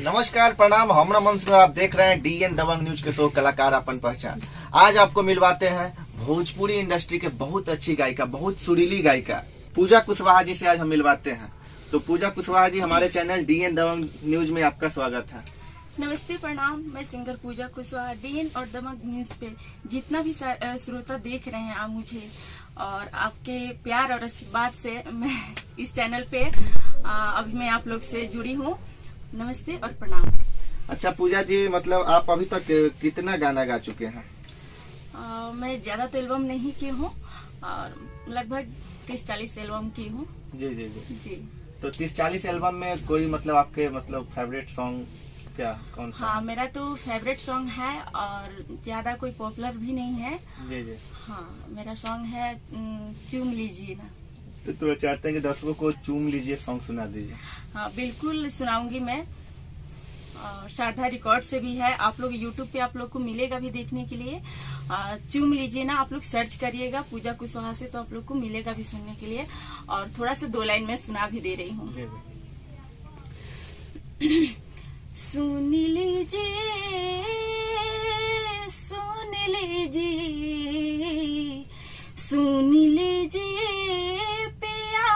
नमस्कार, प्रणाम। हम रमन सिंह, आप देख रहे हैं डीएन दबंग न्यूज के शो कलाकार अपन पहचान। आज आपको मिलवाते हैं भोजपुरी इंडस्ट्री के बहुत अच्छी गायिका, बहुत सुरीली गायिका पूजा कुशवाहा जी से आज हम मिलवाते हैं। तो पूजा कुशवाहा जी, हमारे चैनल डीएन दबंग न्यूज में आपका स्वागत है। नमस्ते, प्रणाम। मैं सिंगर पूजा कुशवाहा डीएन और दबंग न्यूज पे जितना भी श्रोता देख रहे हैं आप मुझे, और आपके प्यार और आशीर्वाद से मैं इस चैनल पे अभी मैं आप लोग से जुड़ी हूँ। नमस्ते और प्रणाम। अच्छा पूजा जी, मतलब आप अभी तक कितना गाना गा चुके हैं? मैं ज्यादा तो एल्बम नहीं की हूँ और लगभग 30-40 एल्बम की हूँ। जी जी जी जी। तो 30-40 एल्बम में कोई मतलब आपके मतलब फेवरेट सॉन्ग क्या कौन सा? हाँ, मेरा तो फेवरेट सॉन्ग है और ज्यादा कोई पॉपुलर भी नहीं है। जी जी। हाँ, मेरा सॉन्ग है चूम लीजिए ना। तो चाहते हैं कि दर्शकों को चूम लीजिए सॉन्ग सुना दीजिए। हाँ, बिल्कुल सुनाऊंगी मैं। और शारदा रिकॉर्ड से भी है, आप लोग यूट्यूब पे आप लोग को मिलेगा भी देखने के लिए। चूम लीजिए ना, आप लोग सर्च करिएगा पूजा कुशवाहा से, तो आप लोग को मिलेगा भी सुनने के लिए। और थोड़ा सा 2 लाइन में सुना भी दे रही हूँ। सुन लीजिए, सुन लीजिए, सुन लीजिए पिया,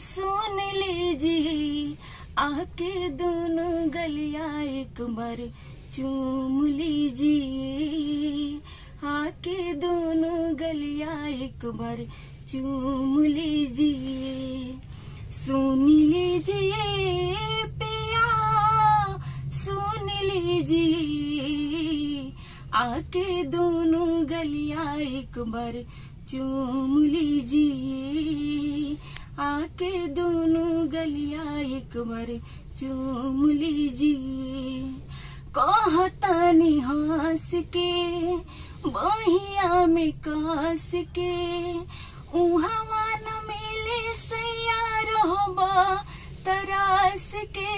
सुन लीजिए, आके दोनों गलियां एक बार चूम लीजिए, आके दोनों गलियां एक बार चूम लीजिए। सुन लीजिए पिया, सुन लीजिए, आके दोनों गलियां एक बार चूम लीजिए, आके दोनों गलियां एक बार चूम लीजिए। कहतानी हंस के बहिया में कास के, उहावा न मिले सैया रहबा तरास के।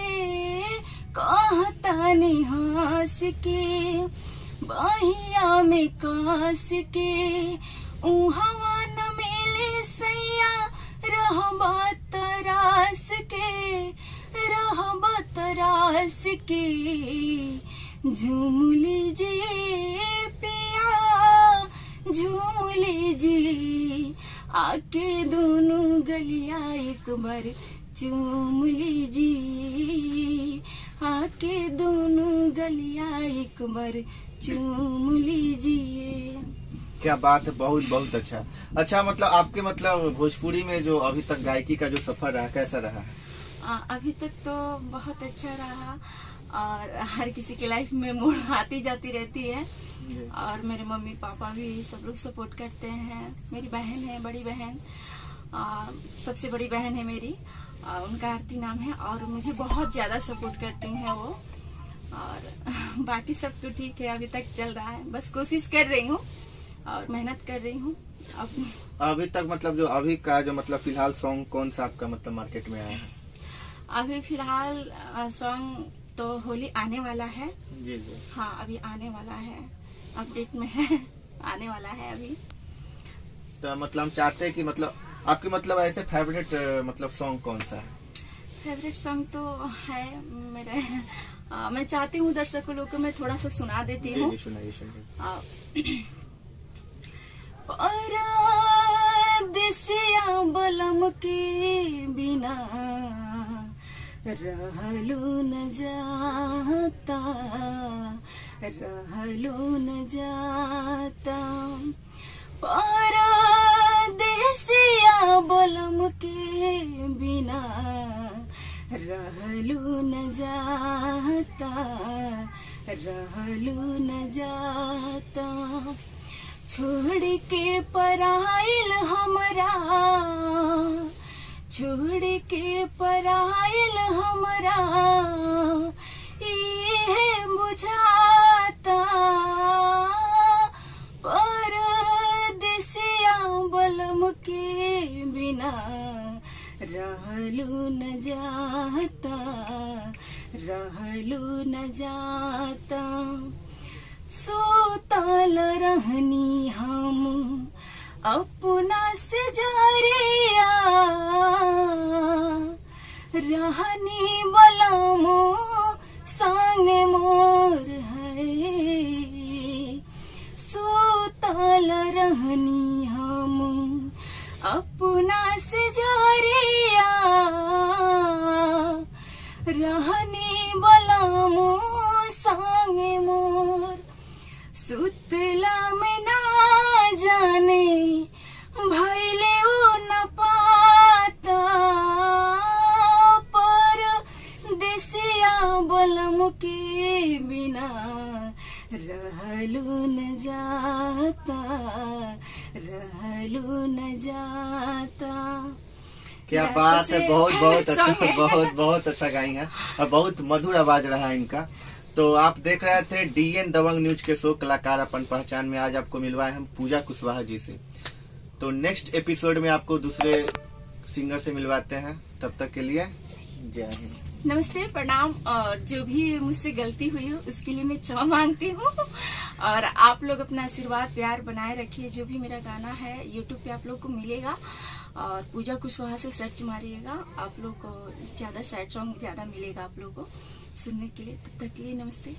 कहतानी हंस के बहिया में कास के, उहावा न मिले सैया रहबा तरास के, रहबा तरास के। झूम लीजिए पिया, झूम लीजिए, आके दोनों गलियां एक बार चूम लीजिए, आके दोनों गलियां एक बार चूम लीजिए। क्या बात है, बहुत बहुत अच्छा। अच्छा, मतलब आपके मतलब भोजपुरी में जो अभी तक गायकी का जो सफर रहा, कैसा रहा है? अभी तक तो बहुत अच्छा रहा, और हर किसी के लाइफ में मोड़ आती जाती रहती है। और मेरे मम्मी पापा भी सब लोग सपोर्ट करते हैं। मेरी बहन है, बड़ी बहन, सबसे बड़ी बहन है मेरी, उनका आरती नाम है, और मुझे बहुत ज्यादा सपोर्ट करती हैं वो। और बाकी सब तो ठीक है, अभी तक चल रहा है, बस कोशिश कर रही हूँ और मेहनत कर रही हूँ। अभी तक मतलब जो अभी का जो मतलब फिलहाल सॉन्ग कौन सा आपका मतलब मार्केट में आया है? अभी फिलहाल सॉन्ग तो होली आने वाला है। जी जी। हाँ, अभी आने वाला है, अपडेट में है, आने वाला है अभी। तो मतलब हम चाहते हैं कि मतलब आपके मतलब ऐसे फेवरेट मतलब सॉन्ग कौन सा है? फेवरेट सॉन्ग तो है मेरे, मैं चाहती हूँ दर्शकों लोग को मैं थोड़ा सा सुना देती हूँ। सुनाइए सुनाइए। परदेसिया बलम के बिना रहलू न जाता, रहलू न जाता। परदेसिया बलम के बिना रहलू न जाता, रहलू न जाता। छोड़ के पराइल हमरा, छोड़ के पराइल हमरा, ये बुझाता। परदेसिया बलम के बिना रहलू न जाता, रहलू न जाता। सोतल रहनी हम अपना से झरिया रहनी बलमो रहनी हम अपना से जरिया रहनी बलमो संगे मोर सुतला में ना जाने भैले उ न पाता पर देसिया बलम के बिना रहलू न जाता रहलू न जाता। क्या मेरा बात सबसे है, बहुत बहुत song अच्छा, है। बहुत बहुत अच्छा गाई हैं और बहुत मधुर आवाज रहा है इनका। तो आप देख रहे थे डीएन दबंग न्यूज के शो कलाकार अपन पहचान में। आज आपको मिलवाए हम पूजा कुशवाहा जी से। तो नेक्स्ट एपिसोड में आपको दूसरे सिंगर से मिलवाते हैं। तब तक के लिए जय हिंद। नमस्ते, प्रणाम। और जो भी मुझसे गलती हुई हो उसके लिए मैं क्षमा मांगती हूँ। और आप लोग अपना आशीर्वाद प्यार बनाए रखिए। जो भी मेरा गाना है यूट्यूब पे आप लोग को मिलेगा और पूजा कुशवाहा से सर्च मारिएगा, आप लोग को ज्यादा सैड सॉन्ग ज्यादा मिलेगा आप लोग को सुनने के लिए। तब तक के लिए नमस्ते।